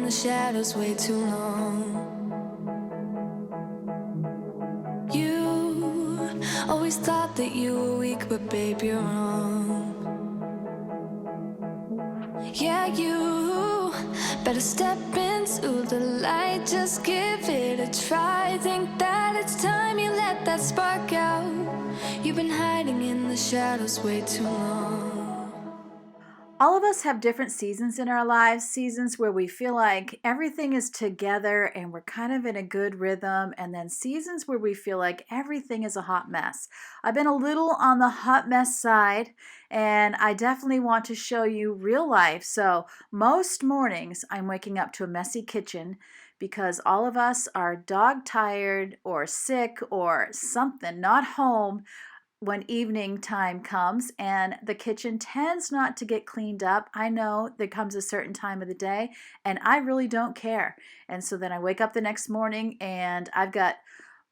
the shadows way too long. You always thought that you were weak, but babe, you're wrong. Yeah, you better step into the light, just give it a try. Think that it's time you let that spark out. You've been hiding in the shadows way too long. All of us have different seasons in our lives, seasons where we feel like everything is together and we're kind of in a good rhythm, and then seasons where we feel like everything is a hot mess. I've been a little on the hot mess side, and I definitely want to show you real life. So most mornings I'm waking up to a messy kitchen because all of us are dog tired or sick or something, not home when evening time comes, and the kitchen tends not to get cleaned up. I know there comes a certain time of the day and I really don't care. And so then I wake up the next morning and I've got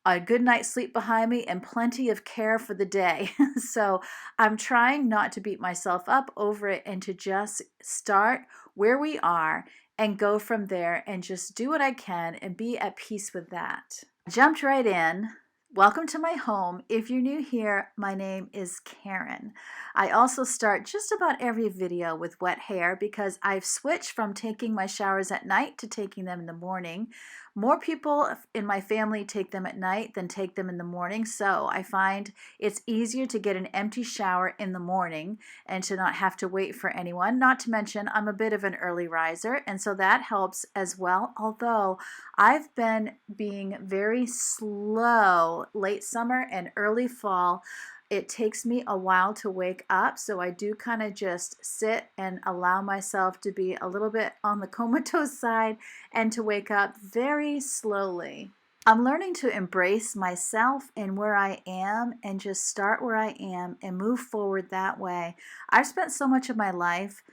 a good night's sleep behind me and plenty of care for the day. So I'm trying not to beat myself up over it and to just start where we are and go from there and just do what I can and be at peace with that. Jumped right in. Welcome to my home. If you're new here, my name is Karen. I also start just about every video with wet hair because I've switched from taking my showers at night to taking them in the morning. More people in my family take them at night than take them in the morning, so I find it's easier to get an empty shower in the morning and to not have to wait for anyone. Not to mention, I'm a bit of an early riser, and so that helps as well, although I've been being very slow late summer and early fall. It takes me a while to wake up, so I do kind of just sit and allow myself to be a little bit on the comatose side and to wake up very slowly. I'm learning to embrace myself and where I am and just start where I am and move forward that way. I've spent so much of my life,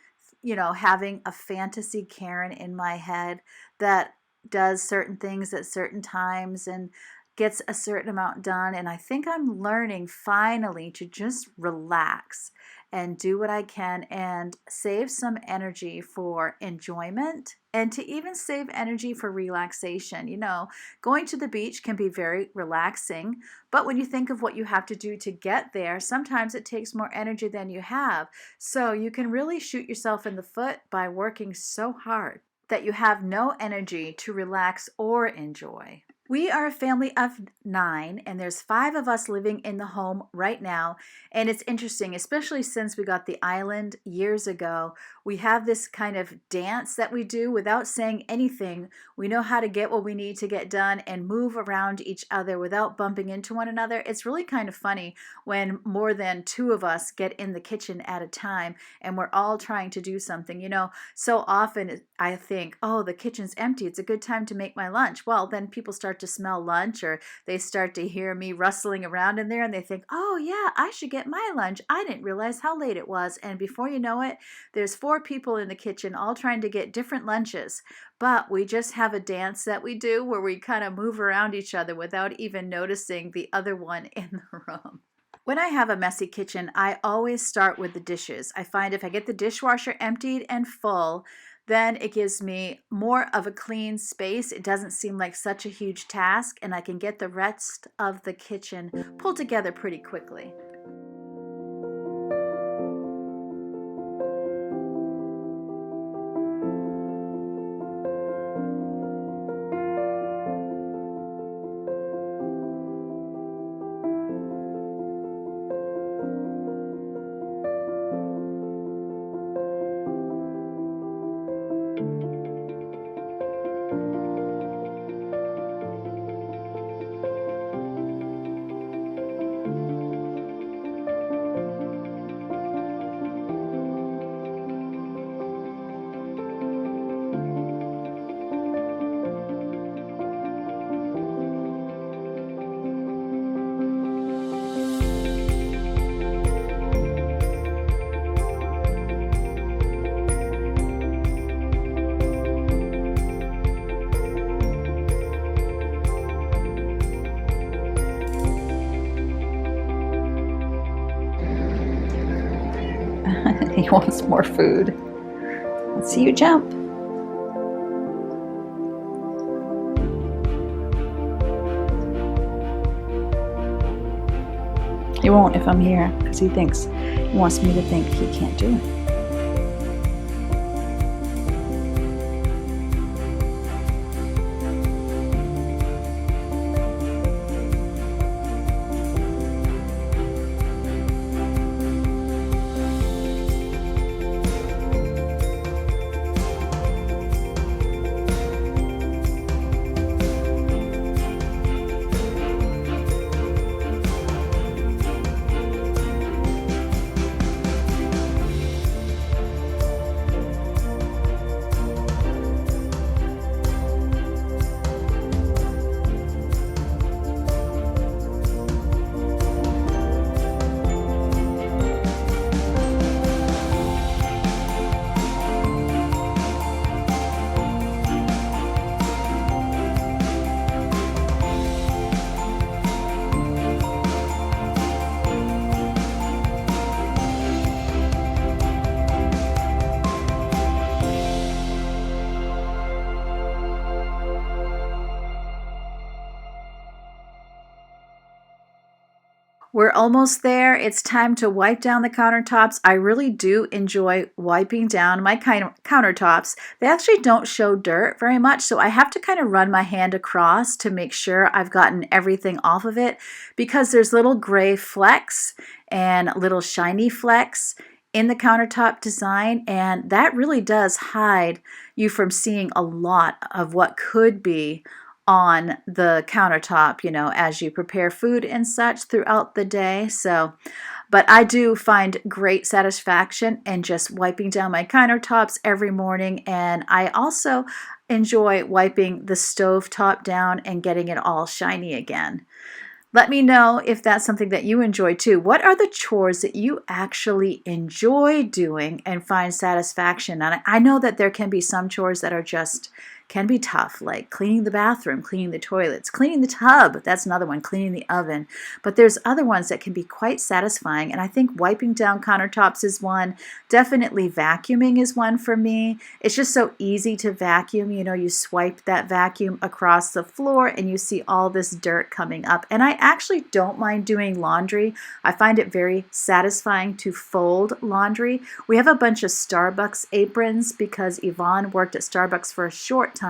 having a fantasy Karen in my head that does certain things at certain times and gets a certain amount done, and I think I'm learning finally to just relax and do what I can and save some energy for enjoyment and to even save energy for relaxation. Going to the beach can be very relaxing, but when you think of what you have to do to get there, sometimes it takes more energy than you have. So you can really shoot yourself in the foot by working so hard that you have no energy to relax or enjoy. We are a family of 9, and there's 5 of us living in the home right now. And it's interesting, especially since we got the island years ago. We have this kind of dance that we do without saying anything. We know how to get what we need to get done and move around each other without bumping into one another. It's really kind of funny when more than 2 of us get in the kitchen at a time and we're all trying to do something. So often I think, oh, the kitchen's empty. It's a good time to make my lunch. Well, then people start to smell lunch, or they start to hear me rustling around in there and they think, oh yeah, I should get my lunch. I didn't realize how late it was. And before you know it, there's 4 people in the kitchen all trying to get different lunches. But we just have a dance that we do where we kind of move around each other without even noticing the other one in the room. When I have a messy kitchen, I always start with the dishes. I find if I get the dishwasher emptied and full, then it gives me more of a clean space. It doesn't seem like such a huge task, and I can get the rest of the kitchen pulled together pretty quickly. He wants more food. Let's see you jump. He won't if I'm here because he wants me to think he can't do it. We're almost there. It's time to wipe down the countertops. I really do enjoy wiping down my countertops. They actually don't show dirt very much, so I have to kind of run my hand across to make sure I've gotten everything off of it, because there's little gray flecks and little shiny flecks in the countertop design, and that really does hide you from seeing a lot of what could be on the countertop, you know, as you prepare food and such throughout the day. So, but I do find great satisfaction in just wiping down my countertops every morning, and I also enjoy wiping the stove top down and getting it all shiny again. Let me know if that's something that you enjoy too. What are the chores that you actually enjoy doing and find satisfaction? And I know that there can be some chores that are can be tough, like cleaning the bathroom, cleaning the toilets, cleaning the tub. That's another one, cleaning the oven. But there's other ones that can be quite satisfying. And I think wiping down countertops is one. Definitely vacuuming is one for me. It's just so easy to vacuum. You know, you swipe that vacuum across the floor and you see all this dirt coming up. And I actually don't mind doing laundry. I find it very satisfying to fold laundry. We have a bunch of Starbucks aprons because Yvonne worked at Starbucks for a short time.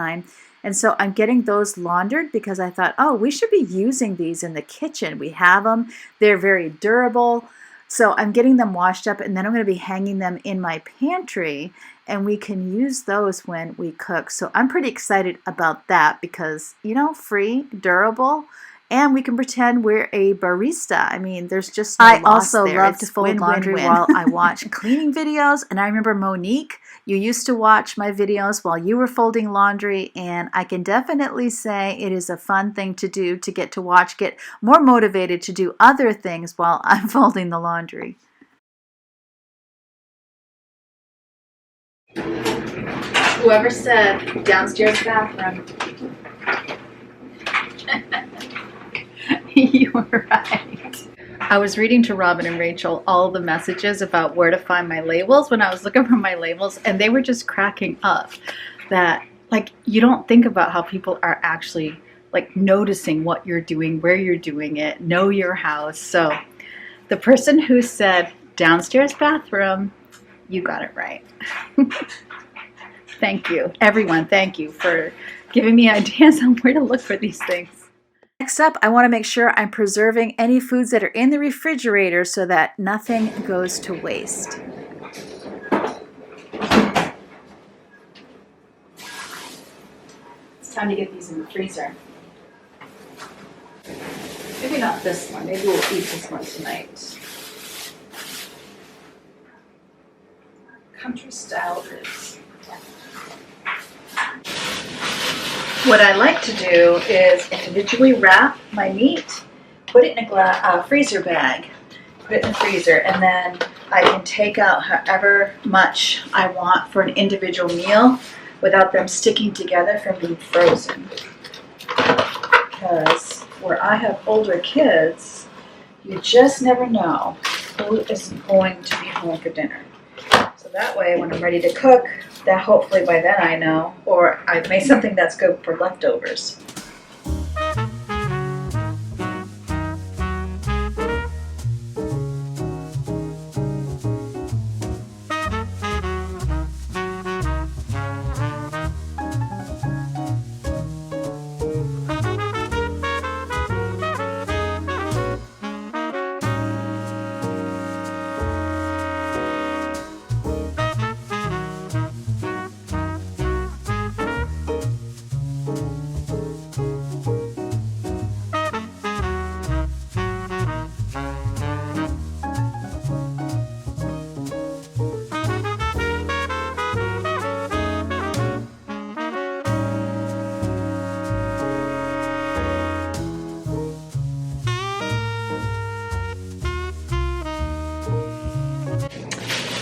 And so I'm getting those laundered because I thought, oh, we should be using these in the kitchen. We have them. They're very durable. So I'm getting them washed up, and then I'm going to be hanging them in my pantry, and we can use those when we cook. So I'm pretty excited about that because, you know, free, durable, and we can pretend we're a barista. I mean, there's just no loss also there. love It's to fold laundry win-win-win. while I watch cleaning videos. And I remember, Monique, you used to watch my videos while you were folding laundry, and I can definitely say it is a fun thing to do, to get to watch, get more motivated to do other things while I'm folding the laundry. Whoever said downstairs bathroom. You were right. I was reading to Robin and Rachel all the messages about where to find my labels when I was looking for my labels, and they were just cracking up that, like, you don't think about how people are actually, like, noticing what you're doing, where you're doing it, know your house. So the person who said downstairs bathroom, you got it right. Thank you. Everyone, thank you for giving me ideas on where to look for these things. Next up, I want to make sure I'm preserving any foods that are in the refrigerator so that nothing goes to waste. It's time to get these in the freezer. Maybe not this one. Maybe we'll eat this one tonight. Country style ribs. What I like to do is individually wrap my meat, put it in a freezer bag, put it in the freezer, and then I can take out however much I want for an individual meal without them sticking together from being frozen. Because where I have older kids, you just never know who is going to be home for dinner. So that way, when I'm ready to cook, that hopefully by then I know, or I've made something that's good for leftovers.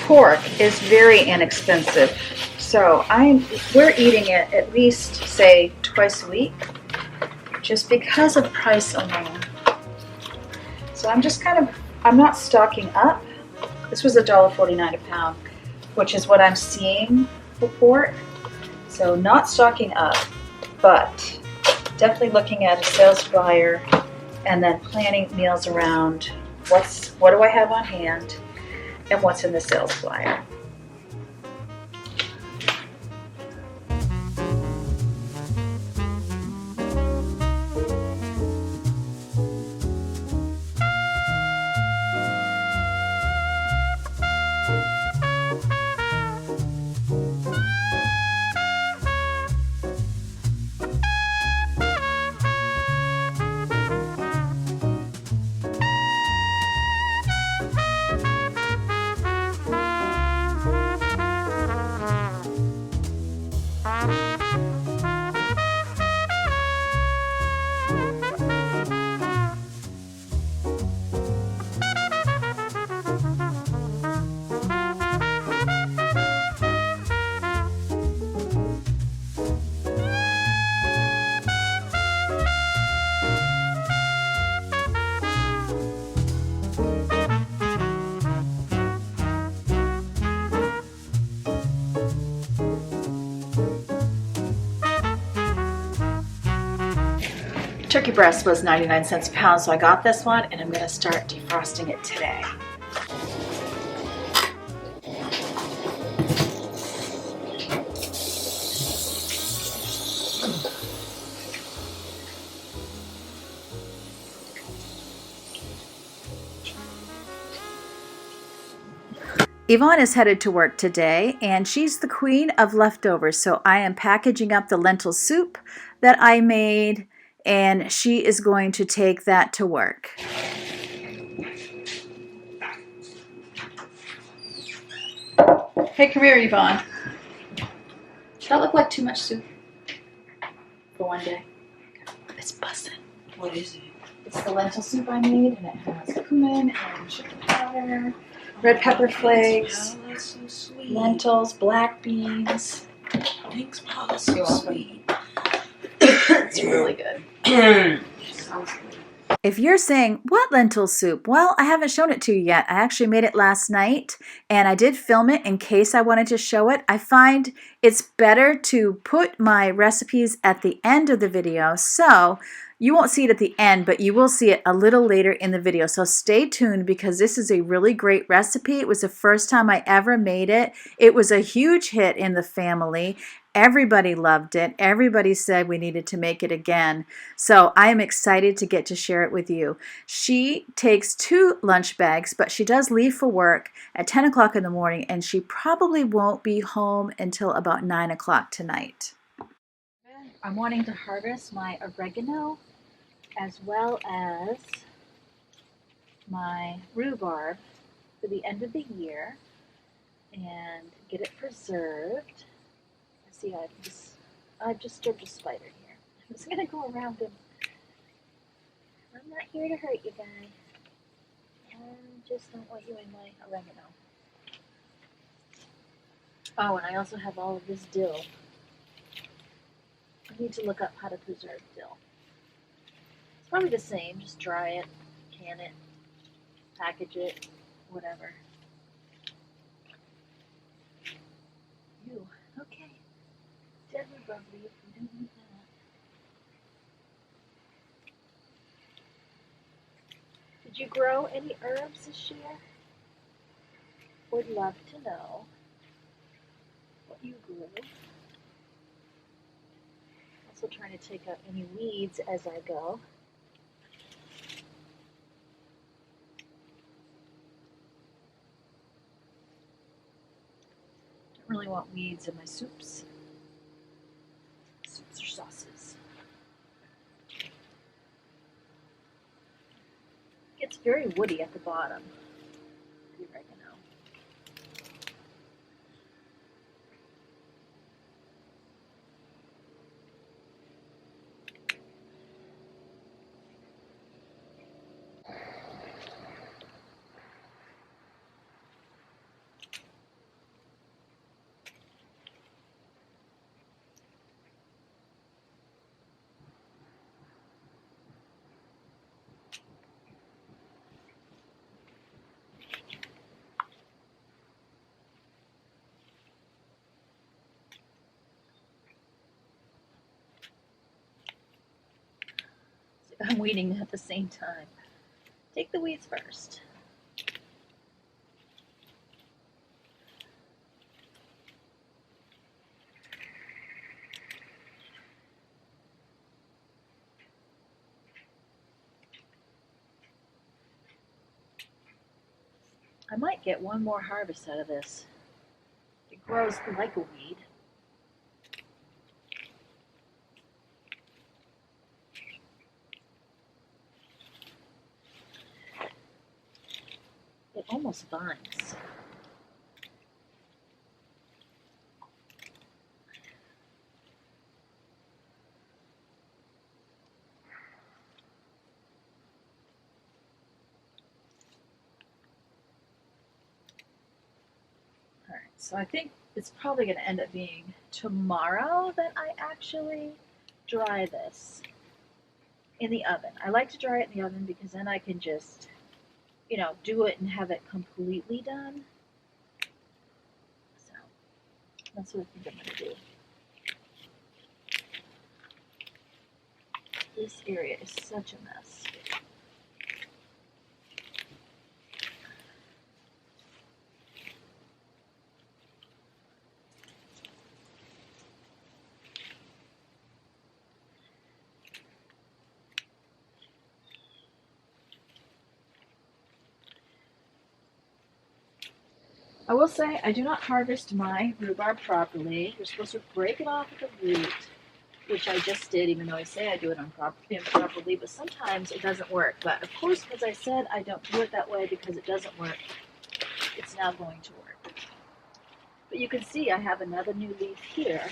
pork is very inexpensive. So we're eating it at least, say, twice a week, just because of price alone. So I'm not stocking up. This was $1.49 a pound, which is what I'm seeing for pork. So not stocking up, but definitely looking at a sales flyer and then planning meals around what do I have on hand and what's in the sales flyer. Turkey breast was 99 cents a pound, so I got this one and I'm going to start defrosting it today. Yvonne is headed to work today, and she's the queen of leftovers, so I am packaging up the lentil soup that I made, and she is going to take that to work. Hey, come here, Yvonne. Does that look like too much soup for one day? It's bussin'. What is it? It's the lentil soup I made, and it has cumin and sugar powder, red pepper flakes, Oh, that's so sweet. lentils, black beans. Thanks, Paul. That's so You're welcome. sweet. It's really good. Sounds good. If you're saying, what lentil soup? Well, I haven't shown it to you yet. I actually made it last night, and I did film it in case I wanted to show it. I find it's better to put my recipes at the end of the video, so you won't see it at the end, but you will see it a little later in the video. So stay tuned because this is a really great recipe. It was the first time I ever made it. It was a huge hit in the family. Everybody loved it. Everybody said we needed to make it again. So I am excited to get to share it with you. She takes 2 lunch bags, but she does leave for work at 10 o'clock in the morning, and she probably won't be home until about 9 o'clock tonight. I'm wanting to harvest my oregano as well as my rhubarb for the end of the year and get it preserved. See, I've just disturbed a spider here. I'm just gonna go around him. I'm not here to hurt you guys. I just don't want you in my oregano. Oh, and I also have all of this dill. I need to look up how to preserve dill. It's probably the same, just dry it, can it, package it, whatever. Ew, okay. Deadly lovely if we don't need that. Did you grow any herbs this year? Would love to know what you grew. Also trying to take out any weeds as I go. Don't really want weeds in my soups. Soups or sauces. It's very woody at the bottom. The oregano. I'm weeding at the same time. Take the weeds first. I might get one more harvest out of this. It grows like a weed. It almost vines. Alright, so I think it's probably going to end up being tomorrow that I actually dry this in the oven. I like to dry it in the oven because then I can just, do it and have it completely done. So that's what I think I'm going to do. This area is such a mess. I will say I do not harvest my rhubarb properly. You're supposed to break it off at the root, which I just did, even though I say I do it improperly, but sometimes it doesn't work. But of course, because I said I don't do it that way because it doesn't work, it's now going to work. But you can see I have another new leaf here.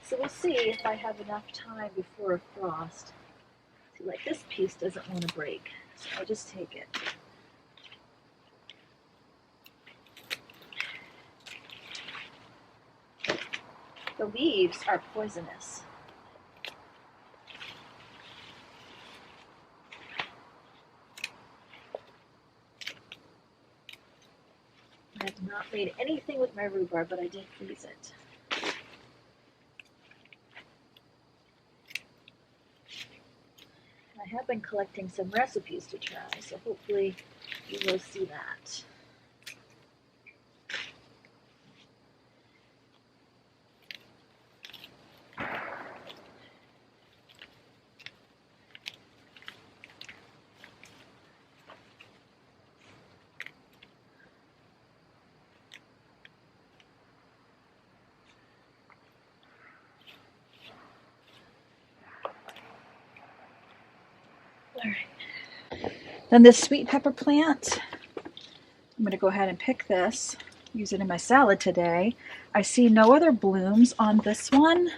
So we'll see if I have enough time before a frost. See, like this piece doesn't want to break, so I'll just take it. The leaves are poisonous. I have not made anything with my rhubarb, but I did freeze it. I have been collecting some recipes to try, so hopefully you will see that. All right. Then this sweet pepper plant, I'm going to go ahead and pick this, use it in my salad today. I see no other blooms on this one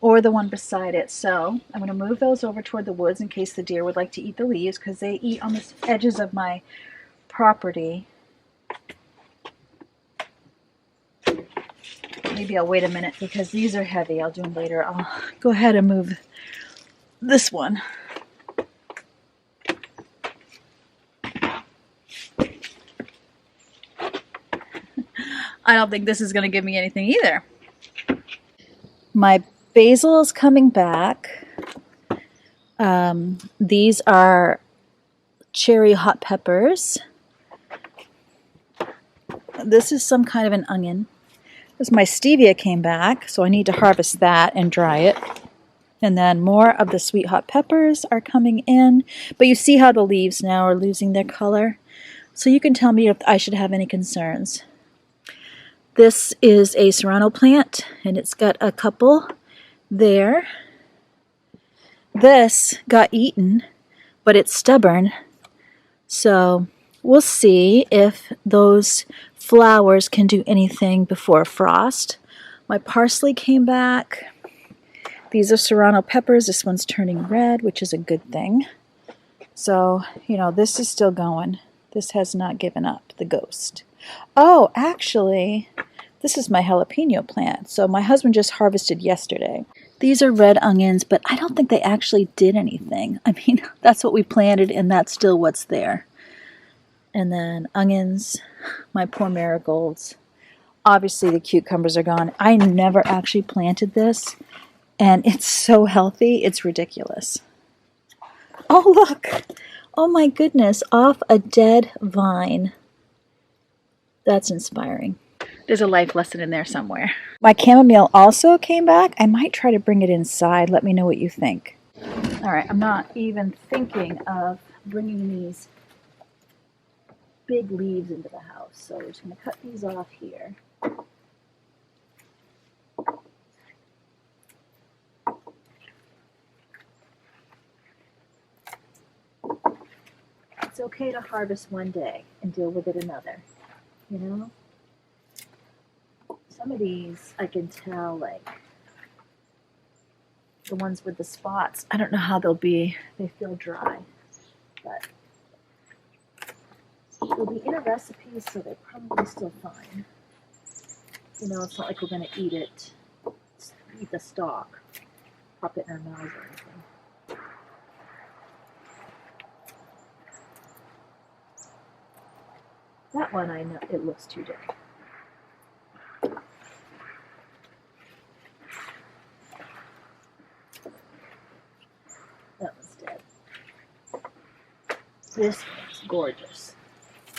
or the one beside it, so I'm going to move those over toward the woods in case the deer would like to eat the leaves, because they eat on the edges of my property. Maybe I'll wait a minute because these are heavy. I'll do them later. I'll go ahead and move this one. I don't think this is going to give me anything either. My basil is coming back. These are cherry hot peppers. This is some kind of an onion. This my stevia came back, so I need to harvest that and dry it. And then more of the sweet hot peppers are coming in. But you see how the leaves now are losing their color. So you can tell me if I should have any concerns. This is a serrano plant, and it's got a couple there. This got eaten, but it's stubborn. So we'll see if those flowers can do anything before frost. My parsley came back. These are serrano peppers. This one's turning red, which is a good thing. So, this is still going. This has not given up the ghost. Oh, actually, this is my jalapeno plant. So my husband just harvested yesterday. These are red onions, but I don't think they actually did anything. I mean, that's what we planted, and that's still what's there. And then onions, my poor marigolds. Obviously, the cucumbers are gone. I never actually planted this, and it's so healthy, it's ridiculous. Oh, look. Oh my goodness, off a dead vine. That's inspiring. There's a life lesson in there somewhere. My chamomile also came back. I might try to bring it inside. Let me know what you think. All right, I'm not even thinking of bringing these big leaves into the house. So we're just going to cut these off here. It's okay to harvest one day and deal with it another, you know? Some of these I can tell, like the ones with the spots, I don't know how they'll be. They feel dry, but they'll be in a recipe, so they're probably still fine. You know, it's not like we're going to eat it, eat the stalk, pop it in our mouths or anything. That one, I know, it looks too dead. That one's dead. This one's gorgeous.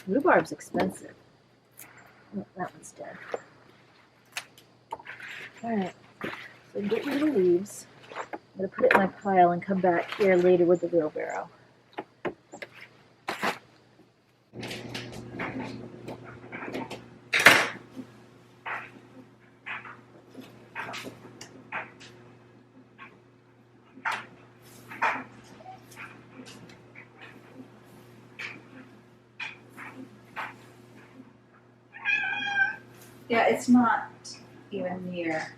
Rhubarb's expensive. Oh, that one's dead. Alright, so get rid of the leaves. I'm going to put it in my pile and come back here later with the wheelbarrow. Yeah, it's not even near.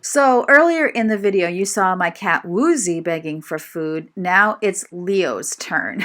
So earlier in the video, you saw my cat Woozy begging for food. Now it's Leo's turn.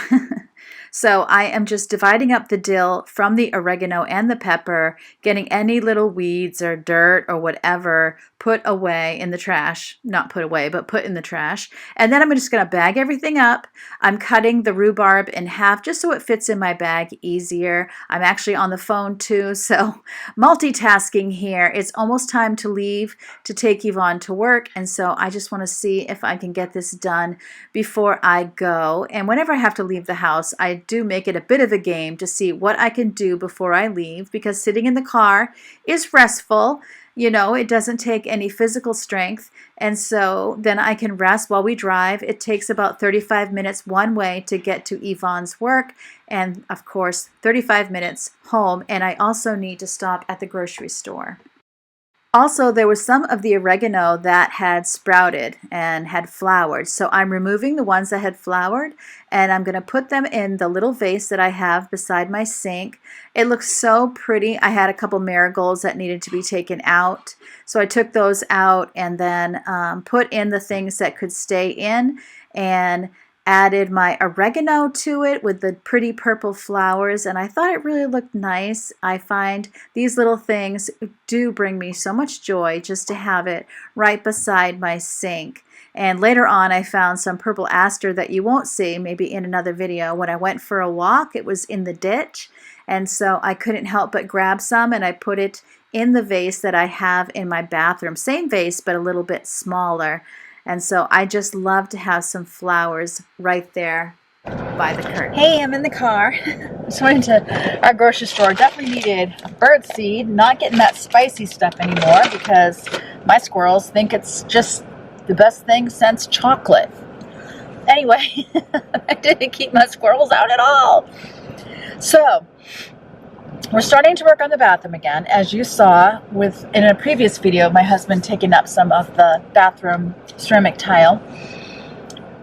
So I am just dividing up the dill from the oregano and the pepper, getting any little weeds or dirt or whatever put away in the trash. Not put away, but put in the trash. And then I'm just going to bag everything up. I'm cutting the rhubarb in half just so it fits in my bag easier. I'm actually on the phone too, so multitasking here. It's almost time to leave to take Yvonne to work, and so I just want to see if I can get this done before I go. And whenever I have to leave the house, I do make it a bit of a game to see what I can do before I leave, because sitting in the car is restful. You know, it doesn't take any physical strength, and so then I can rest while we drive. It takes about 35 minutes one way to get to Yvonne's work, and of course 35 minutes home, and I also need to stop at the grocery store. Also, there was some of the oregano that had sprouted and had flowered, so I'm removing the ones that had flowered, and I'm going to put them in the little vase that I have beside my sink. It looks so pretty. I had a couple marigolds that needed to be taken out, so I took those out and then put in the things that could stay in, and added my oregano to it with the pretty purple flowers, and I thought it really looked nice. I find these little things do bring me so much joy just to have it right beside my sink. And later on I found some purple aster that you won't see, maybe in another video. When I went for a walk, it was in the ditch, and so I couldn't help but grab some, and I put it in the vase that I have in my bathroom. Same vase, but a little bit smaller. And so I just love to have some flowers right there by the curtain. Hey, I'm in the car. Just went to our grocery store. Definitely needed a bird seed. Not getting that spicy stuff anymore because my squirrels think it's just the best thing since chocolate. Anyway, I didn't keep my squirrels out at all. So we're starting to work on the bathroom again, as you saw in a previous video of my husband taking up some of the bathroom ceramic tile.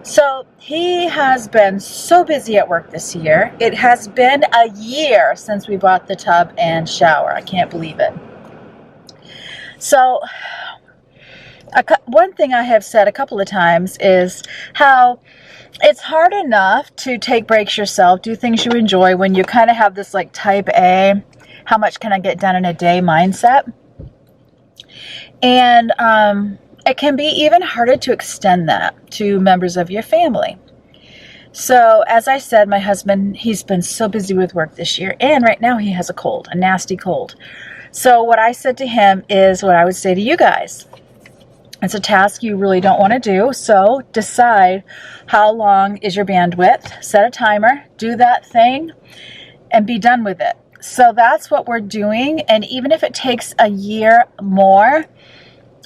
So he has been so busy at work this year. It has been a year since we bought the tub and shower. I can't believe it. So one thing I have said a couple of times is how it's hard enough to take breaks yourself, do things you enjoy when you kind of have this like type A, how much can I get done in a day mindset. And it can be even harder to extend that to members of your family. So as I said, my husband, he's been so busy with work this year, and right now he has a cold, a nasty cold. So what I said to him is what I would say to you guys. It's a task you really don't want to do, so decide how long is your bandwidth, set a timer, do that thing, and be done with it. So that's what we're doing, and even if it takes a year more,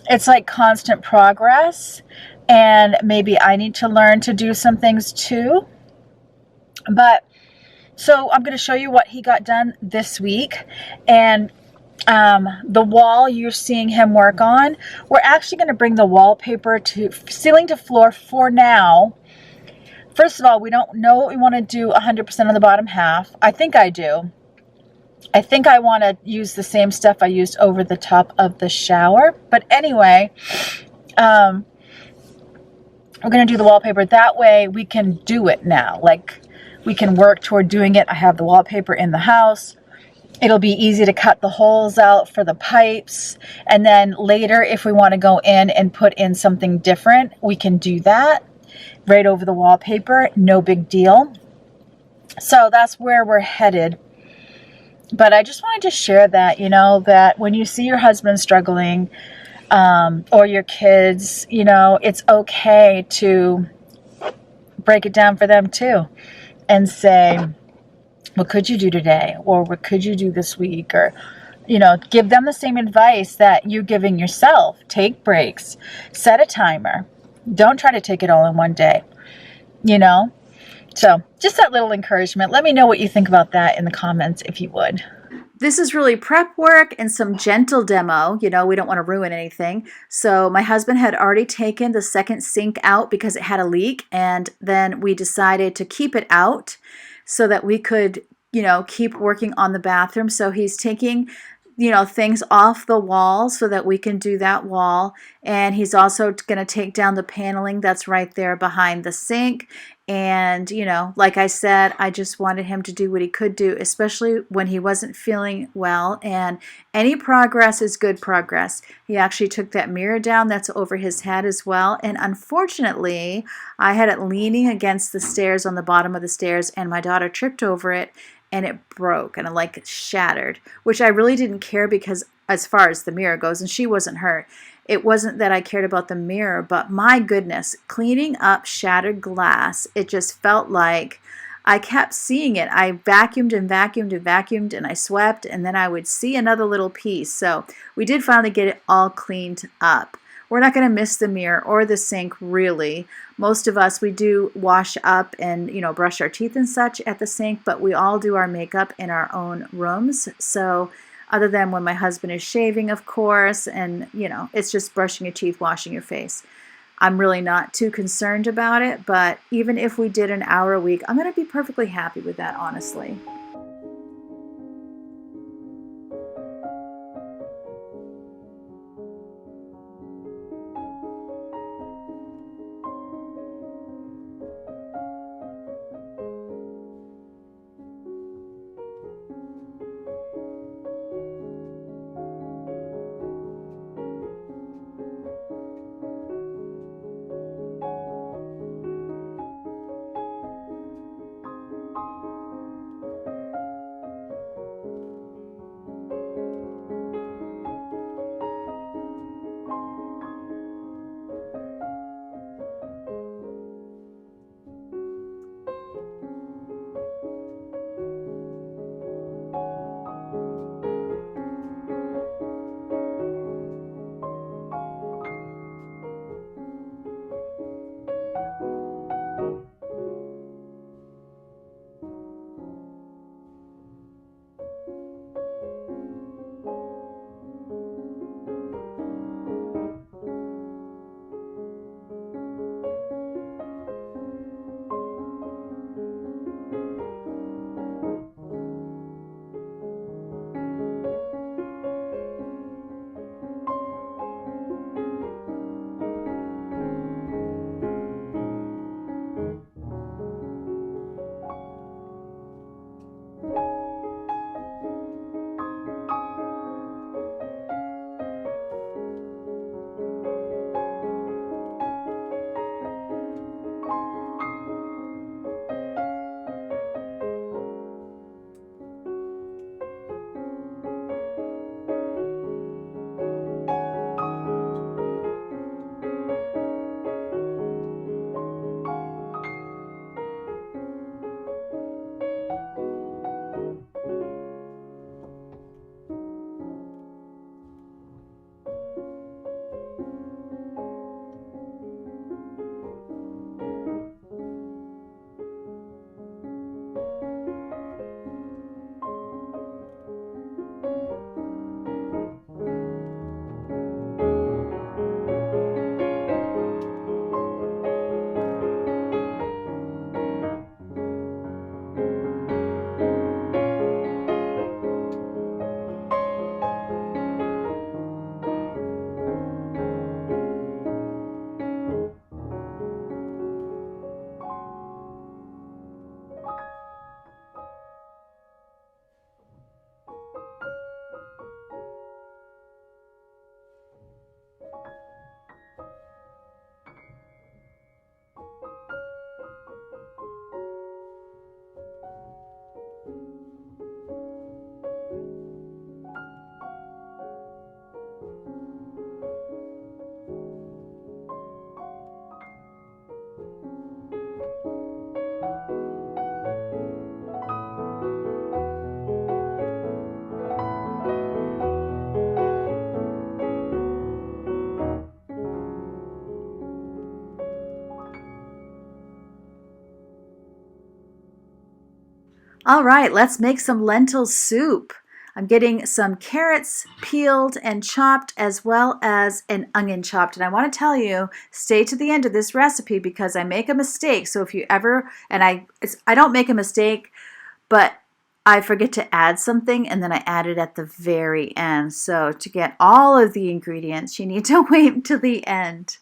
it's like constant progress, and maybe I need to learn to do some things too. But so I'm going to show you what he got done this week, and the wall you're seeing him work on, we're actually going to bring the wallpaper to ceiling to floor for now. First of all, we don't know what we want to do 100% on the bottom half. I think I do. I think I want to use the same stuff I used over the top of the shower. But anyway, we're going to do the wallpaper. That way we can do it now. Like, we can work toward doing it. I have the wallpaper in the house. It'll be easy to cut the holes out for the pipes. And then later, if we want to go in and put in something different, we can do that right over the wallpaper. No big deal. So that's where we're headed. But I just wanted to share that, you know, that when you see your husband struggling, or your kids, you know, it's okay to break it down for them too and say, what could you do today? Or what could you do this week? Or, you know, give them the same advice that you're giving yourself. Take breaks, set a timer. Don't try to take it all in one day, you know? So just that little encouragement. Let me know what you think about that in the comments if you would. This is really prep work and some gentle demo. You know, we don't want to ruin anything. So my husband had already taken the second sink out because it had a leak, and then we decided to keep it out so that we could, you know, keep working on the bathroom. So he's taking, you know, things off the wall so that we can do that wall. And he's also going to take down the paneling that's right there behind the sink. And, you know, like I said, I just wanted him to do what he could do, especially when he wasn't feeling well. And any progress is good progress. He actually took that mirror down that's over his head as well. And unfortunately, I had it leaning against the stairs on the bottom of the stairs, and my daughter tripped over it and it broke and it like shattered, which I really didn't care because as far as the mirror goes, and she wasn't hurt. It wasn't that I cared about the mirror, but my goodness, cleaning up shattered glass, it just felt like I kept seeing it. I vacuumed and vacuumed and vacuumed and I swept, and then I would see another little piece. So we did finally get it all cleaned up. We're not going to miss the mirror or the sink, really. Most of us, we do wash up and, you know, brush our teeth and such at the sink, but we all do our makeup in our own rooms. So other than when my husband is shaving, of course, and, you know, it's just brushing your teeth, washing your face. I'm really not too concerned about it, but even if we did an hour a week, I'm going to be perfectly happy with that, honestly. All right, let's make some lentil soup. I'm getting some carrots peeled and chopped as well as an onion chopped. And I want to tell you, stay to the end of this recipe because I make a mistake. So if you ever, and I don't make a mistake, but I forget to add something and then I add it at the very end. So to get all of the ingredients, you need to wait until the end.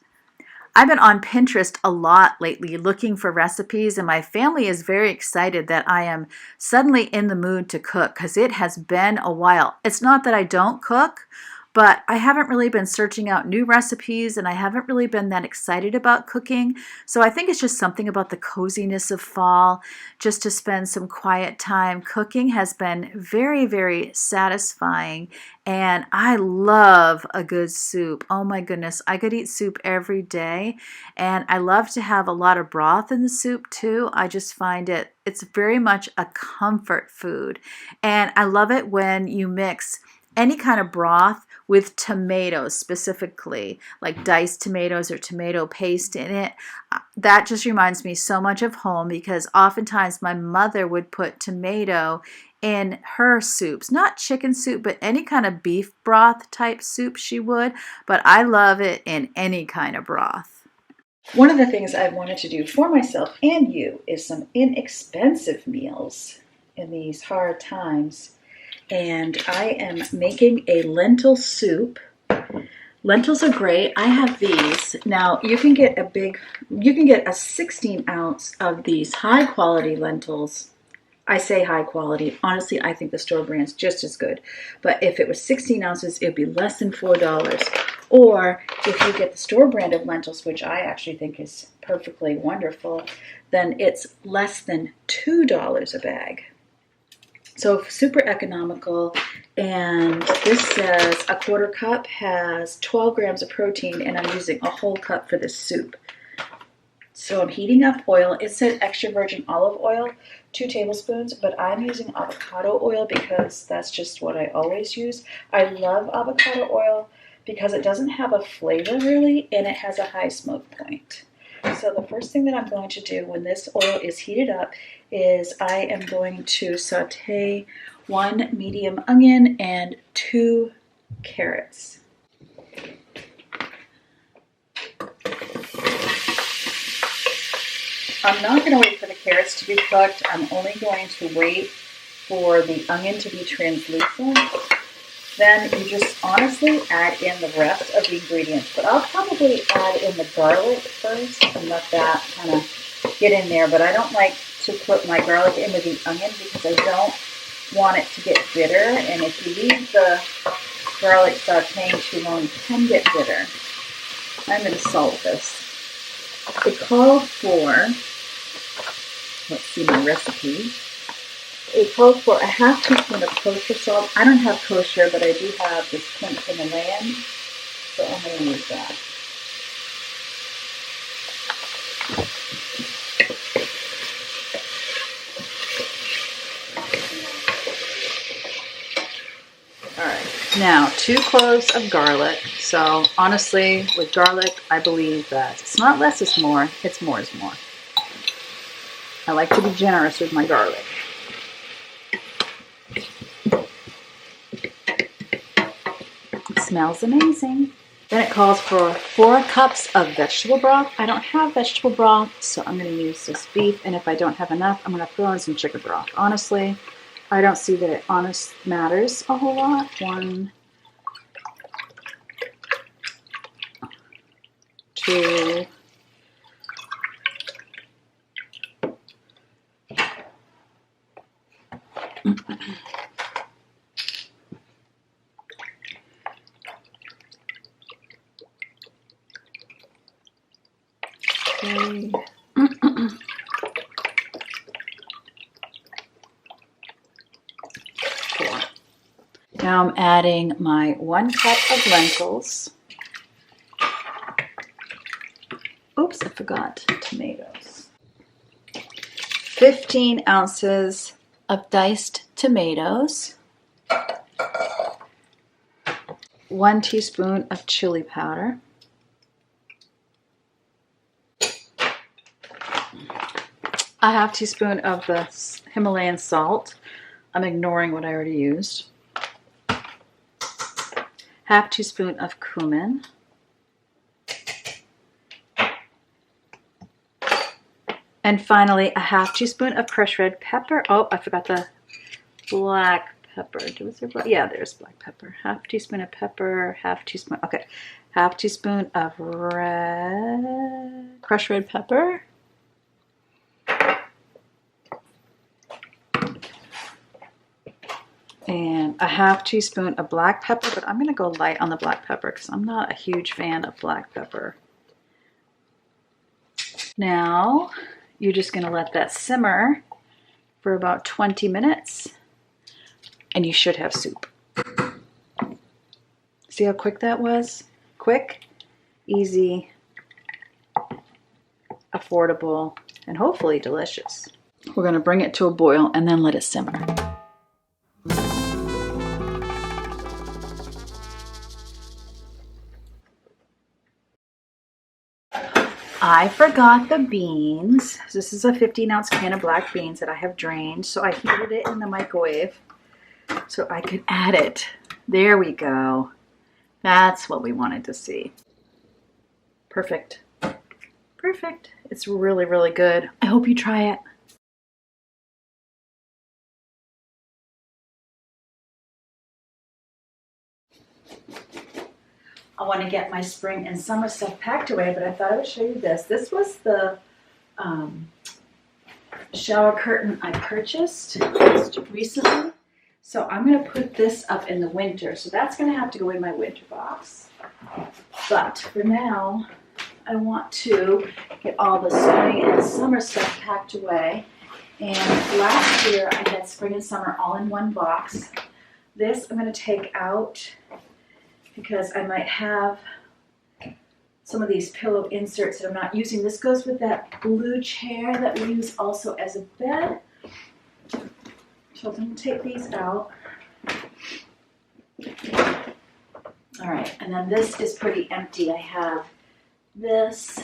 I've been on Pinterest a lot lately looking for recipes, and my family is very excited that I am suddenly in the mood to cook because it has been a while. It's not that I don't cook, but I haven't really been searching out new recipes and I haven't really been that excited about cooking. So I think it's just something about the coziness of fall, just to spend some quiet time. Cooking has been very, very satisfying, and I love a good soup. Oh my goodness, I could eat soup every day, and I love to have a lot of broth in the soup too. I just find it's very much a comfort food, and I love it when you mix any kind of broth with tomatoes, specifically like diced tomatoes or tomato paste in it. That just reminds me so much of home because oftentimes my mother would put tomato in her soups, not chicken soup, but any kind of beef broth type soup she would, but I love it in any kind of broth. One of the things I've wanted to do for myself and you is some inexpensive meals in these hard times. And I am making a lentil soup. Lentils are great. I have these. Now you can get a 16 ounce of these high quality lentils. I say high quality. Honestly, I think the store brand's just as good. But if it was 16 ounces, it would be less than $4. Or if you get the store brand of lentils, which I actually think is perfectly wonderful, then it's less than $2 a bag. So super economical, and this says a quarter cup has 12 grams of protein, and I'm using a whole cup for this soup. So I'm heating up oil. It said extra virgin olive oil, 2 tablespoons, but I'm using avocado oil because that's just what I always use. I love avocado oil because it doesn't have a flavor really, and it has a high smoke point. So the first thing that I'm going to do when this oil is heated up is I am going to saute 1 medium onion and 2 carrots. I'm not going to wait for the carrots to be cooked. I'm only going to wait for the onion to be translucent. Then you just honestly add in the rest of the ingredients. But I'll probably add in the garlic first and let that kind of get in there. But I don't like to put my garlic in with the onion because I don't want it to get bitter. And if you leave the garlic sauteing too long, it can get bitter. I'm going to salt this. It calls for, let's see my recipe. It calls for a half teaspoon of kosher salt. I don't have kosher, but I do have this pink Himalayan, so I'm going to use that. All right, now 2 cloves of garlic. So honestly, with garlic, I believe that it's not less is more, it's more is more. I like to be generous with my garlic. Smells amazing. Then it calls for 4 cups of vegetable broth. I don't have vegetable broth, so I'm going to use this beef. And if I don't have enough, I'm going to throw in some chicken broth. Honestly, I don't see that it matters a whole lot. 1, 2, okay. Now I'm adding my 1 cup of lentils. Oops, I forgot tomatoes. 15 ounces of diced tomatoes. 1 teaspoon of chili powder. a half teaspoon of the Himalayan salt. I'm ignoring what I already used. Half teaspoon of cumin. And finally, a half teaspoon of crushed red pepper. Oh, I forgot the black pepper. Was there black? Yeah, there's black pepper. Half teaspoon of pepper, half teaspoon. Okay, half teaspoon of crushed red pepper. And a half teaspoon of black pepper, but I'm going to go light on the black pepper because I'm not a huge fan of black pepper. Now, you're just going to let that simmer for about 20 minutes, and you should have soup. See how quick that was? Quick, easy, affordable, and hopefully delicious. We're going to bring it to a boil and then let it simmer. I forgot the beans. This is a 15-ounce can of black beans that I have drained, so I heated it in the microwave so I could add it. There we go. That's what we wanted to see. Perfect. Perfect. It's really, really good. I hope you try it. I want to get my spring and summer stuff packed away, but I thought I would show you this. This was the shower curtain I purchased just recently. So I'm going to put this up in the winter. So that's going to have to go in my winter box. But for now, I want to get all the spring and summer stuff packed away. And last year I had spring and summer all in one box. This I'm going to take out because I might have some of these pillow inserts that I'm not using. This goes with that blue chair that we use also as a bed. So I'm going to take these out. All right, and then this is pretty empty. I have this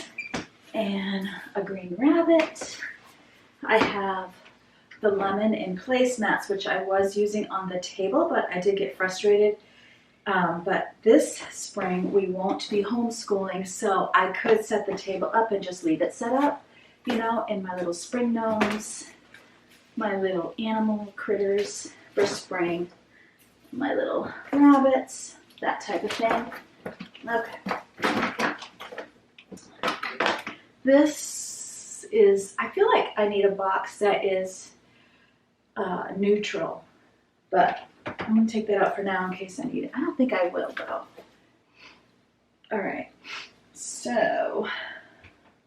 and a green rabbit. I have the lemon in placemats, which I was using on the table, but I did get frustrated. But this spring we won't be homeschooling, so I could set the table up and just leave it set up, you know, in my little spring gnomes, my little animal critters for spring, my little rabbits, that type of thing. Okay. This is, I feel like I need a box that is neutral, but I'm going to take that out for now in case I need it. I don't think I will, though. All right. So,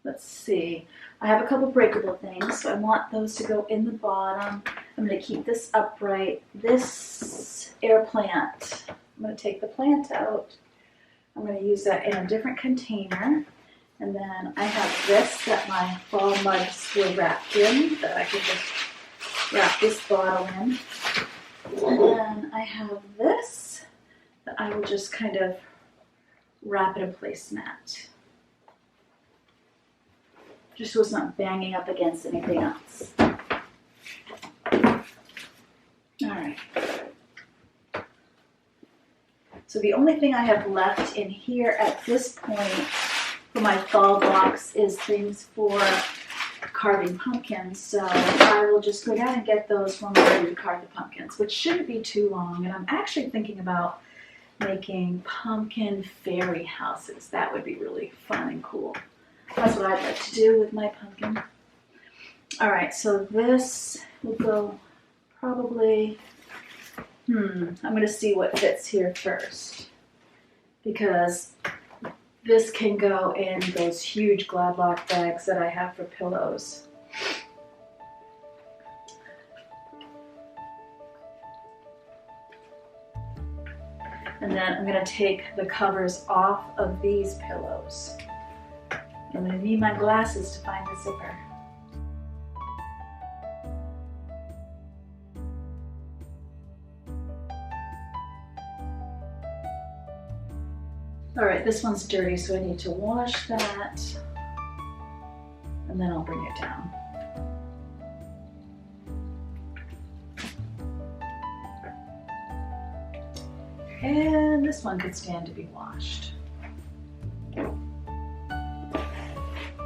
let's see. I have a couple breakable things, so I want those to go in the bottom. I'm going to keep this upright. This air plant, I'm going to take the plant out. I'm going to use that in a different container. And then I have this that my fall mugs were wrapped in, that I could just wrap this bottle in. And then I have this that I will just kind of wrap in a placemat. Just so it's not banging up against anything else. Alright. So the only thing I have left in here at this point for my fall box is things for carving pumpkins, so I will just go down and get those when we're ready to carve the pumpkins, which shouldn't be too long. And I'm actually thinking about making pumpkin fairy houses. That would be really fun and cool. That's what I'd like to do with my pumpkin. All right, so this will go probably, I'm going to see what fits here first, because this can go in those huge Gladlock bags that I have for pillows. And then I'm going to take the covers off of these pillows. I'm going to need my glasses to find the zipper. All right, this one's dirty, so I need to wash that, and then I'll bring it down. And this one could stand to be washed.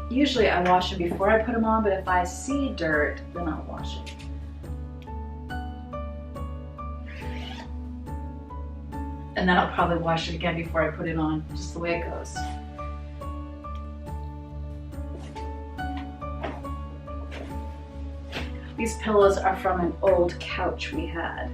Usually I wash them before I put them on, but if I see dirt, then I'll wash it. And then I'll probably wash it again before I put it on, just the way it goes. These pillows are from an old couch we had.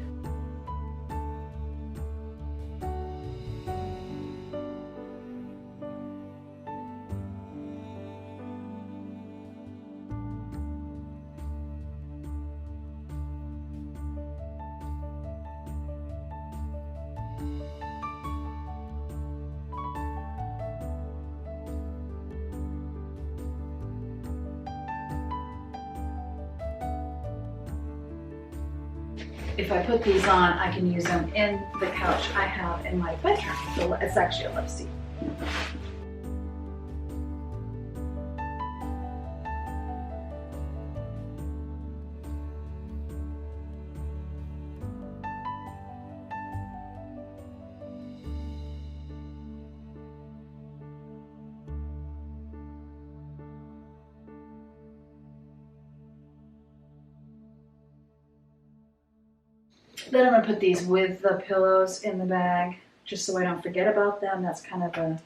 If I put these on, I can use them in the couch I have in my bedroom. So it's actually a love seat. Then I'm gonna put these with the pillows in the bag, just so I don't forget about them. That's kind of a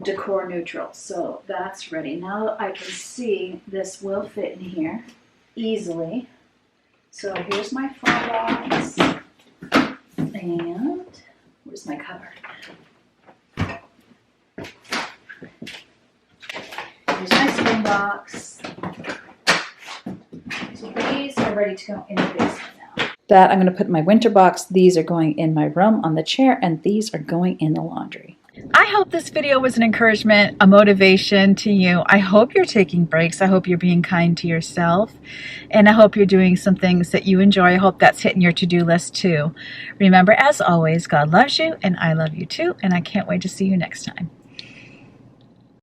decor neutral. So that's ready. Now I can see this will fit in here easily. So here's my phone box. And where's my cover? Here's my spin box. So these are ready to go in the basement now. That I'm going to put in my winter box. These are going in my room on the chair, and these are going in the laundry. I hope this video was an encouragement, a motivation to you. I hope you're taking breaks. I hope you're being kind to yourself. And I hope you're doing some things that you enjoy. I hope that's hitting your to-do list too. Remember, as always, God loves you and I love you too. And I can't wait to see you next time.